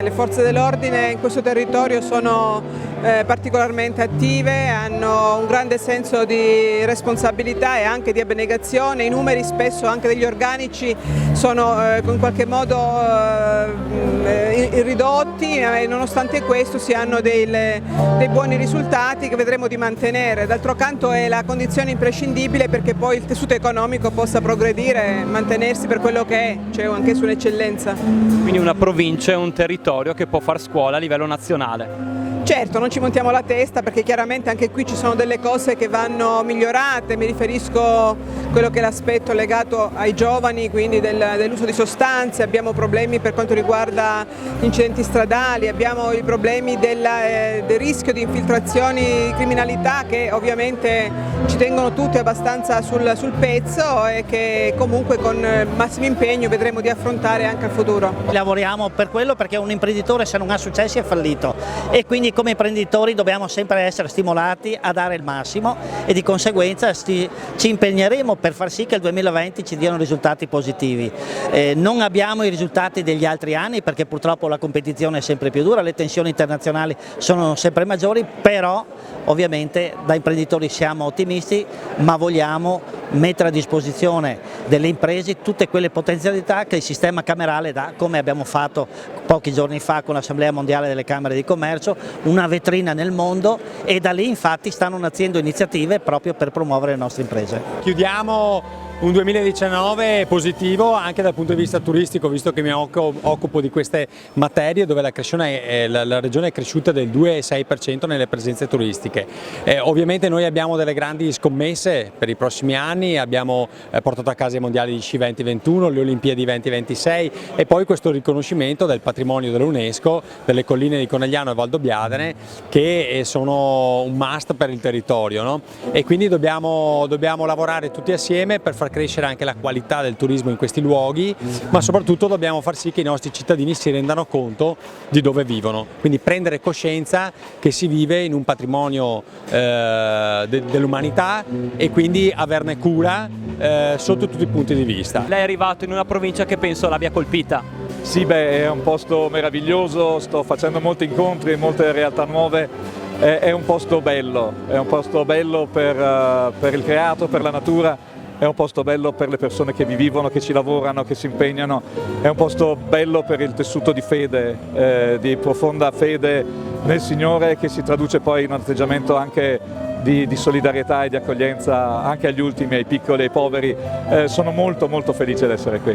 Le forze dell'ordine in questo territorio sono particolarmente attive, hanno un grande senso di responsabilità e anche di abnegazione. I numeri spesso anche degli organici sono in qualche modo ridotti, e nonostante questo si hanno dei buoni risultati che vedremo di mantenere. D'altro canto è la condizione imprescindibile perché poi il tessuto economico possa progredire, mantenersi per quello che è, cioè anche su un'eccellenza. Quindi una provincia è un territorio che può far scuola a livello nazionale. Certo, non ci montiamo la testa perché chiaramente anche qui ci sono delle cose che vanno migliorate, mi riferisco a quello che è l'aspetto legato ai giovani, quindi dell'uso di sostanze, abbiamo problemi per quanto riguarda gli incidenti stradali, abbiamo i problemi del rischio di infiltrazioni di criminalità che ovviamente ci tengono tutti abbastanza sul pezzo e che comunque con massimo impegno vedremo di affrontare anche al futuro. Lavoriamo per quello perché un imprenditore se non ha successi è fallito e quindi come imprenditori dobbiamo sempre essere stimolati a dare il massimo e di conseguenza ci impegneremo per far sì che il 2020 ci diano risultati positivi. Non abbiamo i risultati degli altri anni perché purtroppo la competizione è sempre più dura, le tensioni internazionali sono sempre maggiori, però ovviamente da imprenditori siamo ottimisti, ma vogliamo mettere a disposizione delle imprese tutte quelle potenzialità che il sistema camerale dà, come abbiamo fatto pochi giorni fa con l'Assemblea Mondiale delle Camere di Commercio, una vetrina nel mondo, e da lì infatti stanno nascendo iniziative proprio per promuovere le nostre imprese. Chiudiamo un 2019 positivo anche dal punto di vista turistico, visto che mi occupo di queste materie, dove la regione è cresciuta del 2,6% nelle presenze turistiche. Ovviamente noi abbiamo delle grandi scommesse per i prossimi anni, abbiamo portato a casa i mondiali di sci 2021, le Olimpiadi 2026 e poi questo riconoscimento del patrimonio dell'UNESCO, delle colline di Conegliano e Valdobbiadene, che sono un must per il territorio, no? E quindi dobbiamo lavorare tutti assieme per far crescere anche la qualità del turismo in questi luoghi, ma soprattutto dobbiamo far sì che i nostri cittadini si rendano conto di dove vivono, quindi prendere coscienza che si vive in un patrimonio dell'umanità e quindi averne cura sotto tutti i punti di vista. Lei è arrivato in una provincia che penso l'abbia colpita. Sì, è un posto meraviglioso, sto facendo molti incontri, molte realtà nuove, è un posto bello per il creato, per la natura. È un posto bello per le persone che vi vivono, che ci lavorano, che si impegnano, è un posto bello per il tessuto di fede, di profonda fede nel Signore, che si traduce poi in un atteggiamento anche di solidarietà e di accoglienza anche agli ultimi, ai piccoli, ai poveri. Sono molto felice di essere qui.